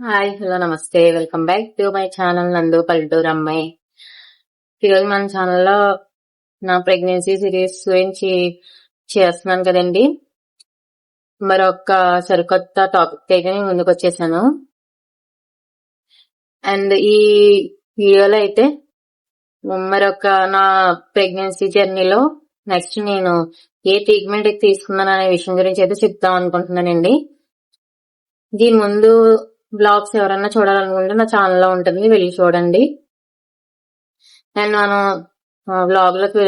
Hi hello నమస్తే welcome back to my channel నందు పల్లెటూరు అమ్మాయి. ఈరోజు మన ఛానల్లో నా ప్రెగ్నెన్సీ సిరీస్ గురించి చేస్తున్నాను కదండి. మరొక సరికొత్త టాపిక్ అయితే నేను ముందుకు వచ్చేసాను. అండ్ ఈ వీడియోలో అయితే మరొక నా ప్రెగ్నెన్సీ జర్నీలో నెక్స్ట్ నేను ఏ ట్రీట్మెంట్ అయితే తీసుకున్నాను అనే విషయం గురించి అయితే చెప్తాం అనుకుంటున్నానండి. దీని ముందు బ్లాగ్స్ ఎవరన్నా చూడాలనుకుంటే నా ఛానల్లో ఉంటుంది, వెళ్ళి చూడండి. అండ్ మనం బ్లాగ్ లోకి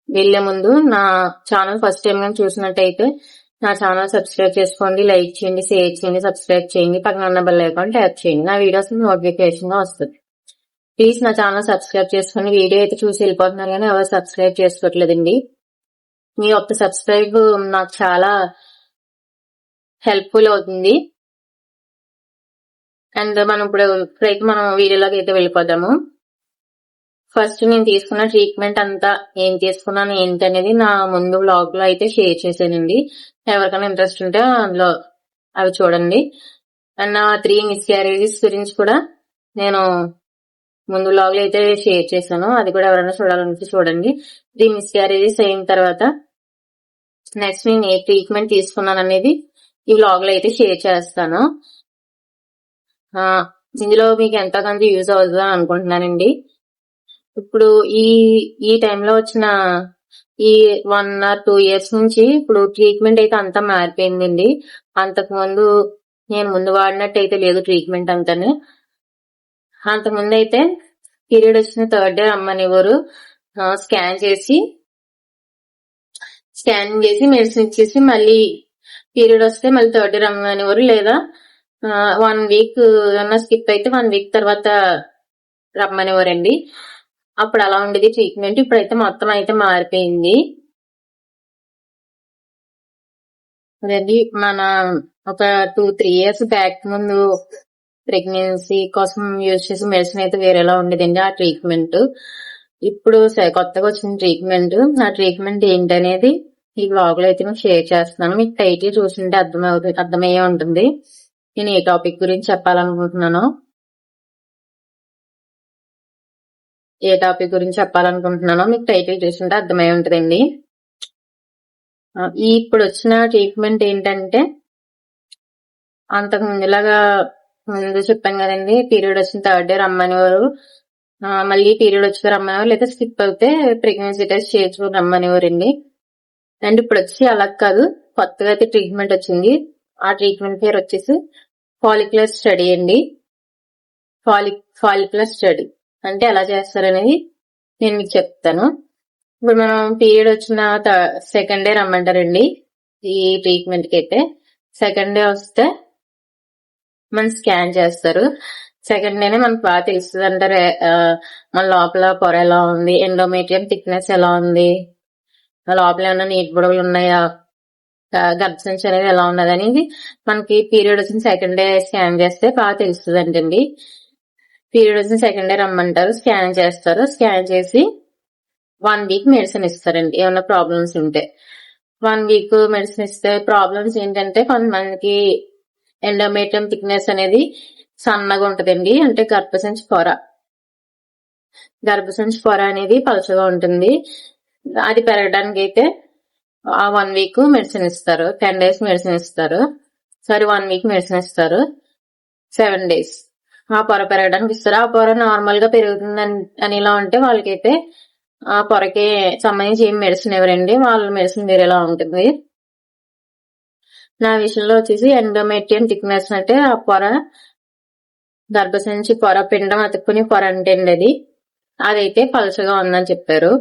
వెళ్లే ముందు నా ఛానల్ ఫస్ట్ టైం కానీ చూసినట్టయితే నా ఛానల్ సబ్స్క్రైబ్ చేసుకోండి, లైక్ చేయండి, షేర్ చేయండి, సబ్స్క్రైబ్ చేయండి, పక్కన ఉన్న బెల్ ఐకాన్ ట్యాప్ చేయండి. నా వీడియోస్ నోటిఫికేషన్ గా వస్తుంది. ప్లీజ్ నా ఛానల్ సబ్స్క్రైబ్ చేసుకుని వీడియో అయితే చూసి వెళ్ళిపోతున్నారు కానీ ఎవరు సబ్స్క్రైబ్ చేసుకోవట్లేదండి. మీ ఒక్క సబ్స్క్రైబ్ నాకు చాలా హెల్ప్ఫుల్ అవుతుంది. అండ్ మనం ఇప్పుడైతే మనం వీడియోలోకి అయితే వెళ్ళిపోదాము. ఫస్ట్ నేను తీసుకున్న ట్రీట్మెంట్ అంతా ఏం తీసుకున్నాను ఏంటి అనేది నా ముందు బ్లాగ్ లో అయితే షేర్ చేశానండి. ఎవరికైనా ఇంట్రెస్ట్ ఉంటే అందులో అవి చూడండి. అండ్ నా 3 మిస్క్యారేజెస్ గురించి కూడా నేను ముందు బ్లాగ్ లో అయితే షేర్ చేశాను, అది కూడా ఎవరైనా చూడాలంటే చూడండి. 3 మిస్క్యారేజెస్ అయిన తర్వాత నెక్స్ట్ నేను ఏ ట్రీట్మెంట్ తీసుకున్నాను అనేది ఈ బ్లాగ్ లో అయితే షేర్ చేస్తాను. ఇందులో మీకు ఎంతో కొంత యూజ్ అవుతుంది అని అనుకుంటున్నానండి. ఇప్పుడు ఈ టైంలో వచ్చిన ఈ 1 or 2 years నుంచి ఇప్పుడు ట్రీట్మెంట్ అయితే అంతా మారిపోయిందండి. అంతకుముందు నేను ముందు వాడినట్టు అయితే లేదు ట్రీట్మెంట్ అంతానే. అంతకుముందు అయితే పీరియడ్ వచ్చిన 3rd డే రమ్మనివ్వరు, స్కానింగ్ చేసి మెడిసిన్ ఇచ్చేసి మళ్ళీ పీరియడ్ వస్తే మళ్ళీ 3rd డే రమ్మనివ్వరు, లేదా 1 week అన్న స్కిప్ అయితే 1 week తర్వాత రమ్మనివ్వరండి. అప్పుడు అలా ఉండేది ట్రీట్మెంట్. ఇప్పుడైతే మొత్తం అయితే మారిపోయింది. అదండి మన ఒక 2-3 years బ్యాక్ ముందు ప్రెగ్నెన్సీ కోసం యూజ్ చేసే మెడిసిన్ అయితే వేరేలా ఉండేదండి ఆ ట్రీట్మెంట్. ఇప్పుడు కొత్తగా వచ్చిన ట్రీట్మెంట్, ఆ ట్రీట్మెంట్ ఏంటనేది ఈ బ్లాగ్ లో అయితే నేను షేర్ చేస్తున్నాను. మీకు టైటిల్ చూసింటే అర్థమయ్యే ఉంటుంది నేను ఏ టాపిక్ గురించి చెప్పాలనుకుంటున్నానో మీకు టైటిల్ చూసింటే అర్థమై ఉంటుందండి. ఇప్పుడు వచ్చిన ట్రీట్మెంట్ ఏంటంటే అంతకు ముందు చెప్పాను కదండి, పీరియడ్ వచ్చిన 3rd డే రమ్మనివారు, మళ్ళీ పీరియడ్ వచ్చి రమ్మనివారు, లేదా స్కిప్ అయితే ప్రెగ్నెన్సీ టెస్ట్ చేసుకుని రమ్మనివారండి. అండ్ ఇప్పుడు వచ్చి అలా కాదు, కొత్తగా అయితే ట్రీట్మెంట్ వచ్చింది. ఆ ట్రీట్మెంట్ పేరు వచ్చేసి ఫాలిక్యులర్ స్టడీ అండి. ఫాలిక్యులర్ స్టడీ అంటే ఎలా చేస్తారనేది నేను మీకు చెప్తాను. ఇప్పుడు మనం పీరియడ్ వచ్చిన 2nd డే రమ్మంటారండి ఈ ట్రీట్మెంట్ కి. అయితే 2nd డే వస్తే మనం స్కాన్ చేస్తారు. 2nd డేనే మనకు బాగా తెలుస్తుంది అంటారు మన లోపల పొర ఎలా ఉంది, ఎండోమెట్రియం థిక్నెస్ ఎలా ఉంది, లోపల ఏమైనా నీటి బుడగలు ఉన్నాయా, గర్భసంచి అనేది ఎలా ఉన్నది అనేది మనకి పీరియడ్ వచ్చిన 2nd డే స్కాన్ చేస్తే బాగా తెలుస్తుంది అంటండి. పీరియడ్ వచ్చిన 2nd డే రమ్మంటారు, స్కాన్ చేస్తారు. స్కాన్ చేసి 1 week మెడిసిన్ ఇస్తారండి ఏమైనా ప్రాబ్లమ్స్ ఉంటే. 1 week మెడిసిన్ ఇస్తే ప్రాబ్లమ్స్ ఏంటంటే కొంతమందికి ఎండోమెట్రియం థిక్నెస్ అనేది సన్నగా ఉంటదండి, అంటే గర్భసంచి పొర అనేది పలుచగా ఉంటుంది. అది పెరగడానికి అయితే ఆ 1 week మెడిసిన్ ఇస్తారు, 10 days మెడిసిన్ ఇస్తారు, 1 week మెడిసిన్ ఇస్తారు, 7 days ఆ పొర పెరగడానికి ఇస్తారు. ఆ పొర నార్మల్ గా పెరుగుతుంది అని ఇలా ఉంటే వాళ్ళకైతే ఆ పొరకి సంబంధించి ఏం మెడిసిన్ ఎవరండి, వాళ్ళ మెడిసిన్ వేరేలా ఉంటుంది. నా విషయంలో వచ్చేసి ఎండోమెట్రియం థిక్నెస్ అంటే ఆ పొర, గర్భసంచి పొర, పిండం అతుక్కుని పొర అంటే అండి అదైతే పలుచగా ఉందని చెప్పారు.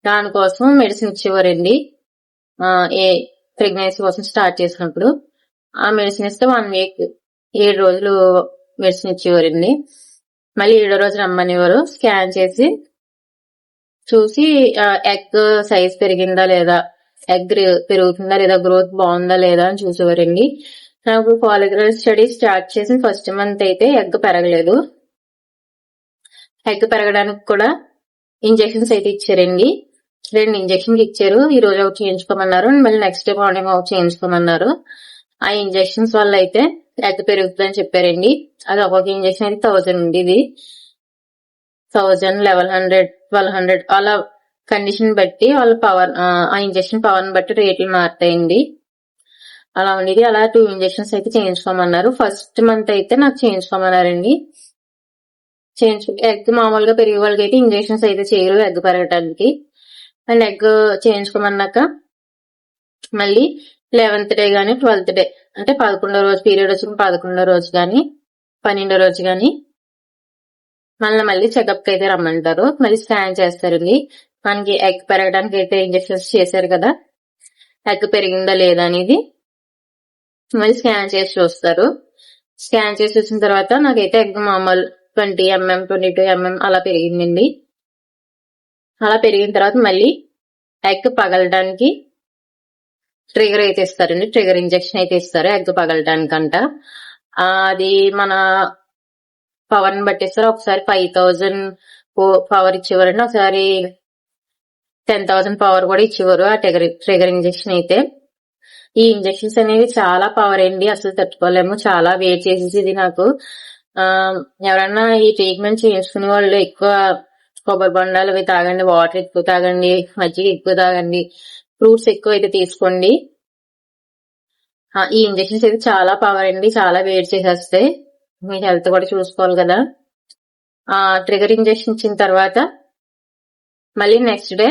దానికోసం మెడిసిన్ ఇచ్చేవారండి. ఏ ప్రెగ్నెన్సీ కోసం స్టార్ట్ చేసినప్పుడు ఆ మెడిసిన్ ఇస్తే 1 week 7 రోజులు మెడిసిన్ ఇచ్చేవారండి. మళ్ళీ 7వ రోజు రమ్మనివారు, స్కాన్ చేసి చూసి ఎగ్ సైజ్ పెరిగిందా లేదా, ఎగ్ పెరుగుతుందా లేదా, గ్రోత్ బాగుందా లేదా అని చూసేవారండి. నాకు ఫాలిక్యులర్ స్టడీ స్టార్ట్ చేసిన ఫస్ట్ మంత్ అయితే ఎగ్ పెరగలేదు. ఎగ్ పెరగడానికి కూడా ఇంజెక్షన్స్ అయితే ఇచ్చారండి. 2 ఇంజెక్షన్స్ ఇచ్చారు. ఈ రోజు ఒకటి చేయించుకోమన్నారు, మళ్ళీ నెక్స్ట్ డే మార్నింగ్ ఒకటి చేయించుకోమన్నారు. ఆ ఇంజెక్షన్స్ వల్ల అయితే ఎగ్ పెరుగుతుందని చెప్పారండి. అది ఒక్కొక్క ఇంజెక్షన్ అయితే 1000 ఉంది. ఇది 1000, 1100, 1200 అలా కండిషన్ బట్టి వాళ్ళ పవర్, ఆ ఇంజెక్షన్ పవర్ బట్టి రేట్లు మారుతాయండి. అలా ఉండేది. అలా 2 ఇంజెక్షన్స్ అయితే చేయించుకోమన్నారు. ఫస్ట్ మంత్ అయితే నాకు చేయించుకోమన్నారండి. ఎగ్ మామూలుగా పెరిగే వాళ్ళకి అయితే ఇంజెక్షన్స్ అయితే చేయరు ఎగ్ పెరగటానికి. అండ్ ఎగ్ చేయించుకోమన్నాక మళ్ళీ 11th డే గానీ 12th డే అంటే 11వ రోజు పీరియడ్ వచ్చిన 11వ రోజు గానీ 12వ రోజు గానీ మళ్ళీ చెకప్ కి అయితే రమ్మంటారు. మళ్ళీ స్కాన్ చేస్తారండి. మనకి ఎగ్ పెరగడానికి అయితే ఇంజెక్షన్స్ చేశారు కదా, ఎగ్ పెరిగిందా లేదా అనేది మళ్ళీ స్కాన్ చేసి చూస్తారు. స్కాన్ చేసి వచ్చిన తర్వాత నాకైతే ఎగ్ మామూలు 20 mm 22 mm అలా పెరిగిందండి. అలా పెరిగిన తర్వాత మళ్ళీ ఎగ్ పగలడానికి ట్రిగర్ అయితే ఇస్తారండి. ట్రిగర్ ఇంజెక్షన్ అయితే ఇస్తారు ఎగ్ పగలడానికంట. అది మన పవర్ ని బట్టి ఇస్తారు. ఒకసారి 5000 పవర్ ఇచ్చేవారండి, ఒకసారి 10,000 పవర్ కూడా ఇచ్చేవారు ఆ ట్రిగర్ ఇంజెక్షన్ అయితే. ఈ ఇంజెక్షన్స్ అనేవి చాలా పవర్ అండి, అసలు తట్టుకోలేము. చాలా వెయిట్ చేసేసి ఇది నాకు. ఎవరన్నా ఈ ట్రీట్మెంట్ చేసుకునే వాళ్ళు ఎక్కువ కొబ్బరి బొండాలు అవి తాగండి, వాటర్ ఎక్కువ తాగండి, మజ్జిగ ఎక్కువ తాగండి, ఫ్రూట్స్ ఎక్కువ అయితే తీసుకోండి. ఈ ఇంజెక్షన్స్ అయితే చాలా పవర్ అండి, చాలా వెయిట్ చేసేస్తాయి. మీ హెల్త్ కూడా చూసుకోవాలి కదా. ఆ ట్రిగర్ ఇంజెక్షన్ ఇచ్చిన తర్వాత మళ్ళీ నెక్స్ట్ డే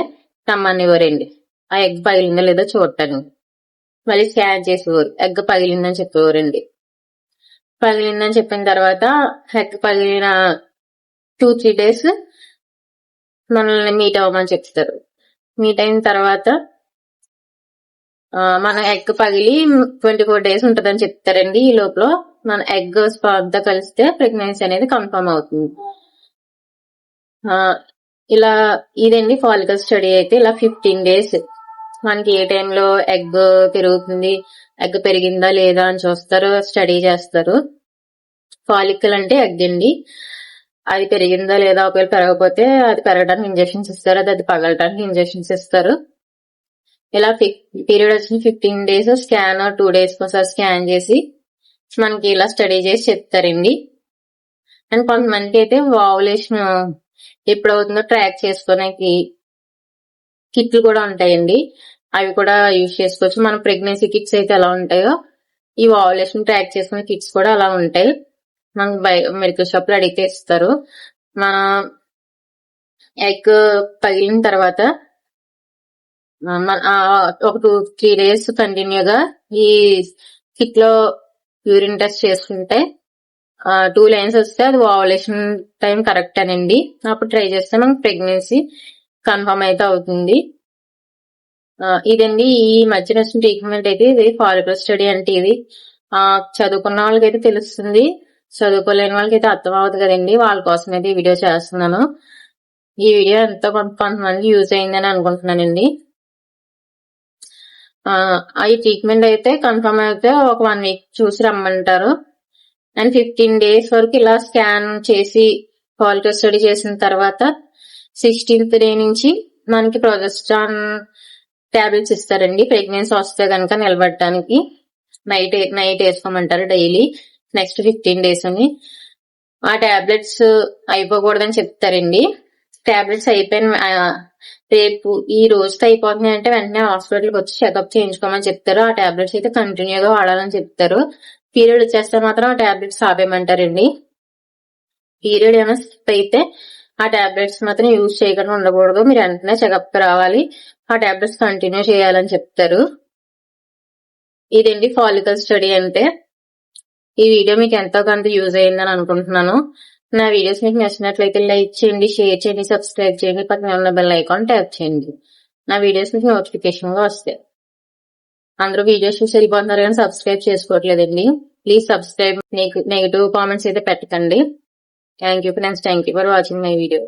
రమ్మనివ్వరండి, ఆ ఎగ్ పగిలిందో లేదో చూడటానికి. మళ్ళీ స్కాన్ చేసేవారు, ఎగ్ పగిలిందని చెప్పేవారండి. పగిలిందని చెప్పిన తర్వాత ఎగ్ పగిలిన 2-3 days మనల్ని మీట్ అవ్వమని చెప్తారు. మీట్ అయిన తర్వాత మన ఎగ్ పగిలి 24 days ఉంటదని చెప్తారండి. ఈ లోపల మన ఎగ్ స్పర్మ్ తో కలిస్తే ప్రెగ్నెన్సీ అనేది కన్ఫర్మ్ అవుతుంది. ఇలా ఇదండి ఫాలికల్ స్టడీ అయితే. ఇలా 15 days మనకి ఏ టైంలో ఎగ్ పెరుగుతుంది, ఎగ్ పెరిగిందా లేదా అని చూస్తారు, స్టడీ చేస్తారు. ఫాలికల్ అంటే ఎగ్ అండి, అది పెరిగిందా లేదా, ఒకవేళ పెరగకపోతే అది పెరగడానికి ఇంజెక్షన్స్ ఇస్తారు, అది పగలడానికి ఇంజెక్షన్స్ ఇస్తారు. ఇలా పీరియడ్ వచ్చిన 15 days స్కాన్ 2 days ఒకసారి స్కాన్ చేసి మనకి ఇలా స్టడీ చేసి చెప్తారండి. అండ్ కొంతమందికి అయితే వావులేషన్ ఎప్పుడు అవుతుందో ట్రాక్ చేసుకోవడానికి కిట్లు కూడా ఉంటాయండి, అవి కూడా యూజ్ చేసుకోవచ్చు. మన ప్రెగ్నెన్సీ కిట్స్ అయితే ఎలా ఉంటాయో ఈ వావులేషన్ ట్రాక్ చేసుకునే కిట్స్ కూడా అలా ఉంటాయి. మనకు మెడికల్ షాప్ లో అడిగితే ఇస్తారు. మన ఎగ్ పగిలిన తర్వాత ఒక 2-3 days కంటిన్యూగా ఈ కిట్ లో యూరిన్ టెస్ట్ చేసుకుంటే 2 lines వస్తే అది ఓవలేషన్ టైం కరెక్ట్ అనండి. అప్పుడు ట్రై చేస్తే మనకు ప్రెగ్నెన్సీ కన్ఫర్మ్ అయితే అవుతుంది. ఇదండి ఈ మధ్యన వచ్చిన ట్రీట్మెంట్ అయితే. ఇది ఫాలికల్ స్టడీ అంటే ఇది చదువుకున్న వాళ్ళకైతే తెలుస్తుంది, చదువుకోలేని వాళ్ళకైతే అర్థం అవుతుంది కదండి. వాళ్ళ కోసం అయితే ఈ వీడియో చేస్తున్నాను. ఈ వీడియో ఎంతో కొంతమంది యూజ్ అయిందని అనుకుంటున్నానండి. ఈ ట్రీట్మెంట్ అయితే కన్ఫర్మ్ అయితే ఒక 1 week చూసి రమ్మంటారు. అండ్ 15 days వరకు ఇలా స్కాన్ చేసి ఫాలికల్ స్టడీ చేసిన తర్వాత 16th day నుంచి మనకి ప్రొజెస్ట్రాన్ టాబ్లెట్స్ ఇస్తారండి. ప్రెగ్నెన్సీ వస్తే కనుక నిలబడటానికి నైట్ వేసుకోమంటారు డైలీ నెక్స్ట్ 15 days అని. ఆ టాబ్లెట్స్ అయిపోకూడదని చెప్తారండి. టాబ్లెట్స్ అయిపోయిన రేపు ఈ రోజుతో అయిపోతున్నాయి అంటే వెంటనే హాస్పిటల్కి వచ్చి చెకప్ చేయించుకోమని చెప్తారు. ఆ టాబ్లెట్స్ అయితే కంటిన్యూగా వాడాలని చెప్తారు. పీరియడ్ వచ్చేస్తే మాత్రం ఆ టాబ్లెట్స్ ఆపేయమంటారండి. పీరియడ్ ఏమైనా స్కిప్ అయితే ఆ టాబ్లెట్స్ మాత్రం యూజ్ చేయకుండా ఉండకూడదు, మీరు వెంటనే చెకప్ రావాలి, ఆ టాబ్లెట్స్ కంటిన్యూ చేయాలని చెప్తారు. ఇదండి ఫాలికల్ స్టడీ అంటే. ఈ వీడియో మీకు ఎంతో కొంత యూజ్ అయ్యిందని అనుకుంటున్నాను. నా వీడియోస్ మీకు నచ్చినట్లయితే లైక్ చేయండి, షేర్ చేయండి, సబ్స్క్రైబ్ చేయండి, పక్కన ఉన్న బెల్ ఐకాన్ ట్యాప్ చేయండి. నా వీడియోస్ మీకు నోటిఫికేషన్ గా వస్తాయి. అందరూ వీడియోస్ చూసి వెళ్ళిపోతున్నారు కానీ సబ్స్క్రైబ్ చేసుకోవట్లేదండి. Please subscribe. నెగిటివ్ కామెంట్స్ అయితే పెట్టకండి. Thank you friends, thank you for watching my video.